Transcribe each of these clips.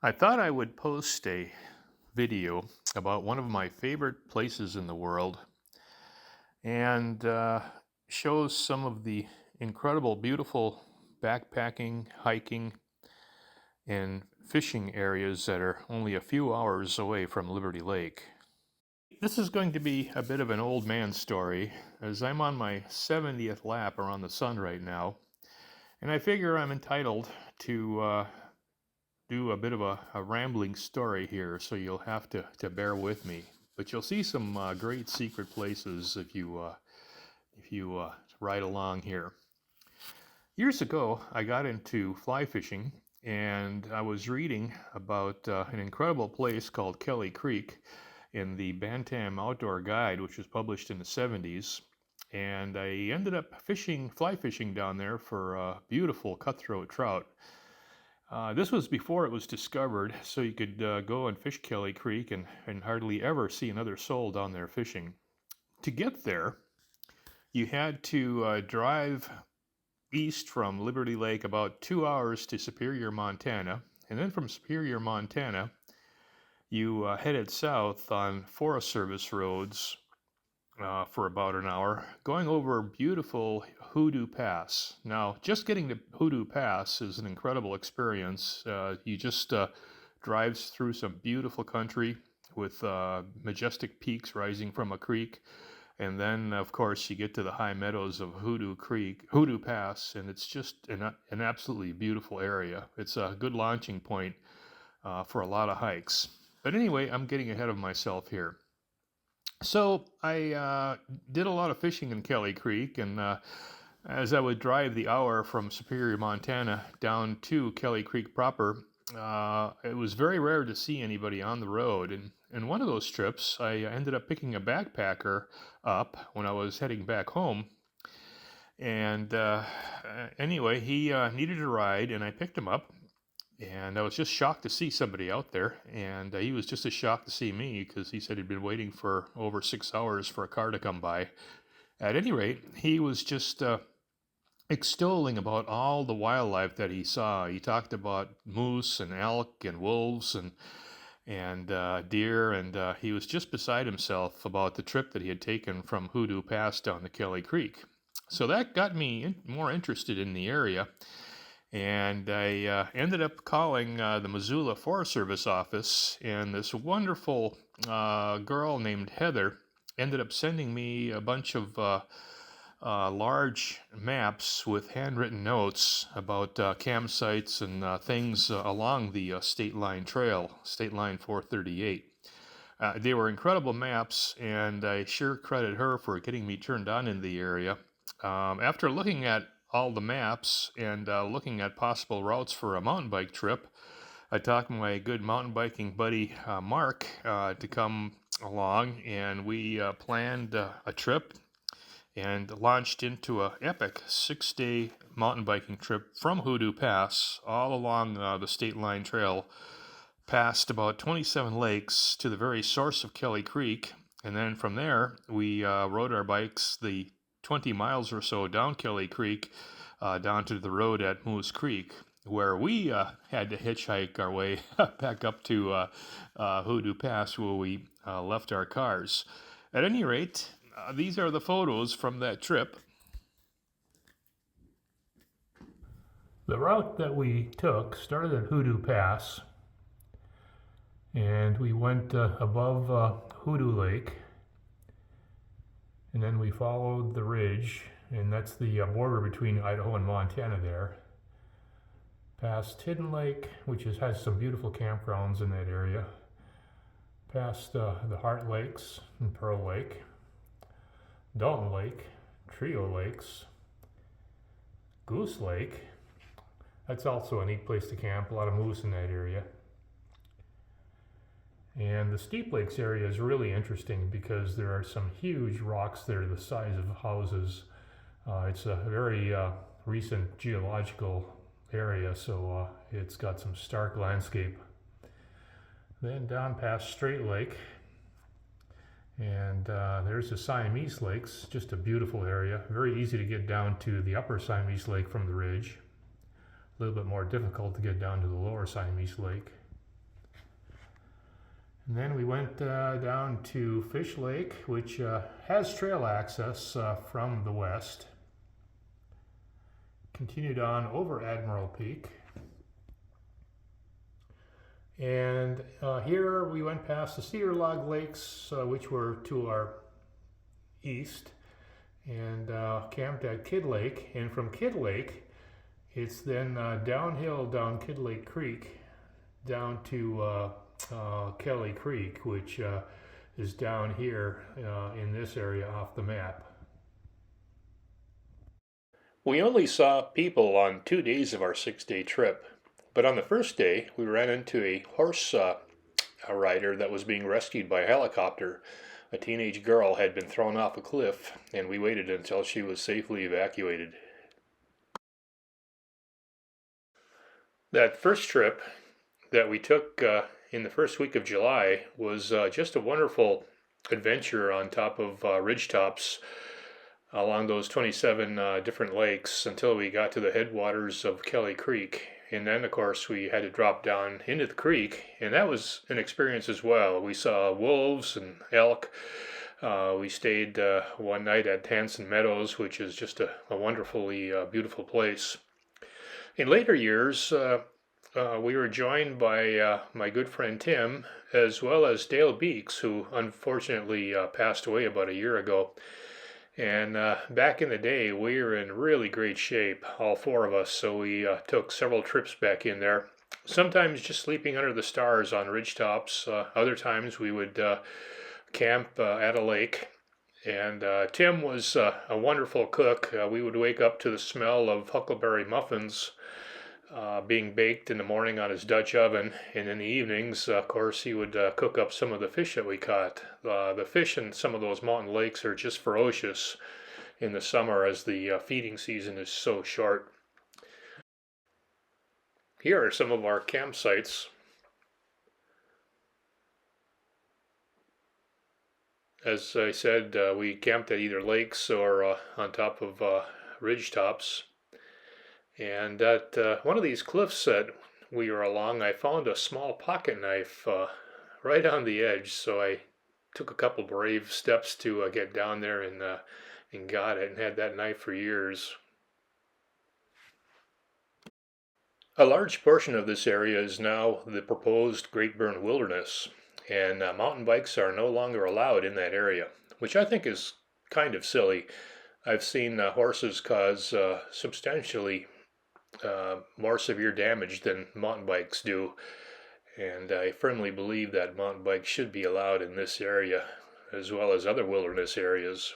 I thought I would post a video about one of my favorite places in the world and shows some of the incredible, beautiful backpacking, hiking, and fishing areas that are only a few hours away from Liberty Lake. This is going to be a bit of an old man story, as I'm on my 70th lap around the sun right now, and I figure I'm entitled to do a bit of a rambling story here, so you'll have to bear with me. But you'll see some great secret places if you ride along here. Years ago, I got into fly fishing, and I was reading about an incredible place called Kelly Creek in the Bantam Outdoor Guide, which was published in the 70s. And I ended up fly fishing down there for beautiful cutthroat trout. This was before it was discovered, so you could go and fish Kelly Creek and hardly ever see another soul down there fishing. To get there, you had to drive east from Liberty Lake about 2 hours to Superior, Montana, and then from Superior, Montana, you headed south on Forest Service roads for about an hour, going over beautiful Hoodoo Pass. Now, just getting to Hoodoo Pass is an incredible experience. You just drives through some beautiful country with majestic peaks rising from a creek. And then, of course, you get to the high meadows of Hoodoo Pass, and it's just an absolutely beautiful area. It's a good launching point for a lot of hikes. But anyway, I'm getting ahead of myself here. So I did a lot of fishing in Kelly Creek, and as I would drive the hour from Superior, Montana down to Kelly Creek proper, it was very rare to see anybody on the road. And one of those trips, I ended up picking a backpacker up when I was heading back home. And anyway, he needed a ride, and I picked him up. And I was just shocked to see somebody out there, and he was just as shocked to see me because he said he'd been waiting for over 6 hours for a car to come by. At any rate, he was just extolling about all the wildlife that he saw. He talked about moose and elk and wolves and deer, and he was just beside himself about the trip that he had taken from Hoodoo Pass down to Kelly Creek. So that got me more interested in the area. And I ended up calling the Missoula Forest Service office, and this wonderful girl named Heather ended up sending me a bunch of large maps with handwritten notes about campsites and things along the Stateline Trail, Stateline 438. They were incredible maps, and I sure credit her for getting me turned on in the area. After looking at all the maps and looking at possible routes for a mountain bike trip, I talked my good mountain biking buddy Mark to come along, and we planned a trip and launched into an epic 6-day mountain biking trip from Hoodoo Pass all along the Stateline Trail, past about 27 lakes to the very source of Kelly Creek, and then from there we rode our bikes the 20 miles or so down Kelly Creek, down to the road at Moose Creek, where we had to hitchhike our way back up to Hoodoo Pass, where we left our cars. At any rate, these are the photos from that trip. The route that we took started at Hoodoo Pass, and we went above Hoodoo Lake, and then we followed the ridge, and that's the border between Idaho and Montana there. Past Hidden Lake, which has some beautiful campgrounds in that area. Past the Heart Lakes and Pearl Lake. Dalton Lake, Trio Lakes, Goose Lake. That's also a neat place to camp, a lot of moose in that area. And the Steep Lakes area is really interesting because there are some huge rocks there the size of houses. It's a very recent geological area, so it's got some stark landscape. Then down past Straight Lake, and there's the Siamese Lakes, just a beautiful area. Very easy to get down to the upper Siamese Lake from the ridge. A little bit more difficult to get down to the lower Siamese Lake. And then we went down to Fish Lake, which has trail access from the west. Continued on over Admiral Peak. And here we went past the Cedar Log Lakes, which were to our east, and camped at Kid Lake. And from Kid Lake, it's then downhill down Kid Lake Creek down to Kelly Creek, which is down here in this area off the map. We only saw people on 2 days of our 6-day trip, but on the first day we ran into a horse rider that was being rescued by a helicopter. A teenage girl had been thrown off a cliff, and we waited until she was safely evacuated. That first trip that we took in the first week of July was just a wonderful adventure on top of ridgetops along those 27 different lakes until we got to the headwaters of Kelly Creek. And then, of course, we had to drop down into the creek, and that was an experience as well. We saw wolves and elk. We stayed one night at Hanson Meadows, which is just a wonderfully beautiful place. In later years, we were joined by my good friend Tim, as well as Dale Beeks, who unfortunately passed away about a year ago. And back in the day, we were in really great shape, all four of us, so we took several trips back in there. Sometimes just sleeping under the stars on ridgetops. Other times we would camp at a lake. And Tim was a wonderful cook. We would wake up to the smell of huckleberry muffins being baked in the morning on his Dutch oven, and in the evenings, of course, he would cook up some of the fish that we caught. The fish in some of those mountain lakes are just ferocious in the summer as the feeding season is so short. Here are some of our campsites. As I said, we camped at either lakes or on top of ridge tops. And at one of these cliffs that we were along, I found a small pocket knife right on the edge. So I took a couple brave steps to get down there and got it, and had that knife for years. A large portion of this area is now the proposed Great Burn Wilderness, and mountain bikes are no longer allowed in that area, which I think is kind of silly. I've seen horses cause substantially more severe damage than mountain bikes do, and I firmly believe that mountain bikes should be allowed in this area as well as other wilderness areas.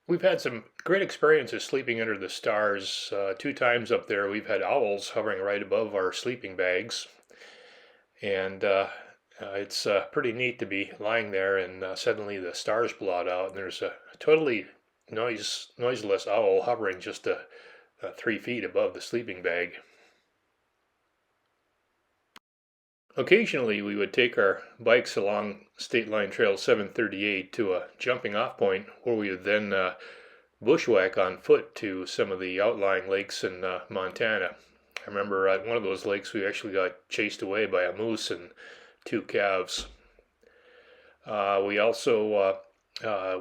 We've had some great experiences sleeping under the stars. 2 times up there we've had owls hovering right above our sleeping bags, and it's pretty neat to be lying there and suddenly the stars blot out and there's a totally noiseless owl hovering just 3 feet above the sleeping bag. Occasionally we would take our bikes along Stateline Trail 738 to a jumping off point where we would then bushwhack on foot to some of the outlying lakes in Montana. I remember at one of those lakes we actually got chased away by a moose and 2 calves. We also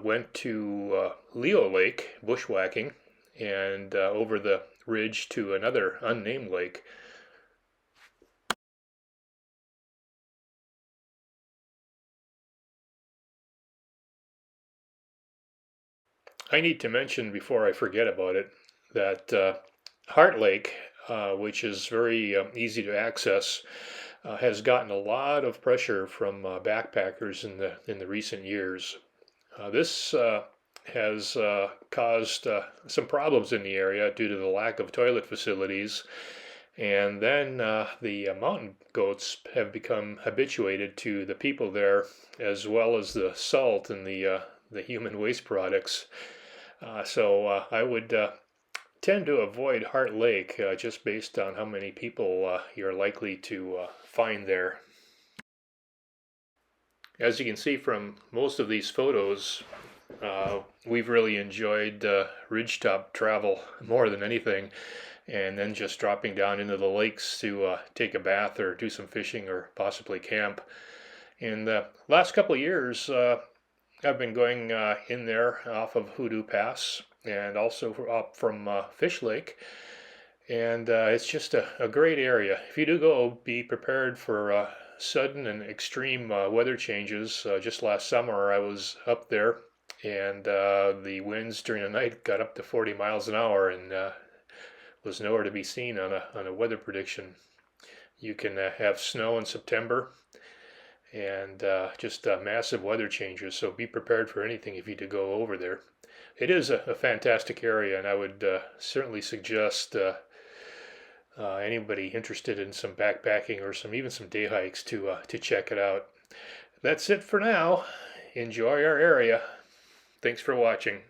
went to Leo Lake bushwhacking and over the ridge to another unnamed lake. I need to mention before I forget about it that Heart Lake, which is very easy to access, has gotten a lot of pressure from backpackers in the recent years. This has caused some problems in the area due to the lack of toilet facilities, and then the mountain goats have become habituated to the people there, as well as the salt and the human waste products. So I would tend to avoid Heart Lake just based on how many people you're likely to find there. As you can see from most of these photos, we've really enjoyed ridgetop travel more than anything. and then just dropping down into the lakes to take a bath or do some fishing or possibly camp. In the last couple of years, I've been going in there off of Hoodoo Pass and also up from Fish Lake. And it's just a great area. If you do go, be prepared for sudden and extreme weather changes. Just last summer, I was up there, and the winds during the night got up to 40 miles an hour and was nowhere to be seen on a weather prediction. You can have snow in September and just massive weather changes, so be prepared for anything if you do go over there. It is a fantastic area, and I would certainly suggest anybody interested in some backpacking or even some day hikes to check it out. That's it for now. Enjoy our area. Thanks for watching.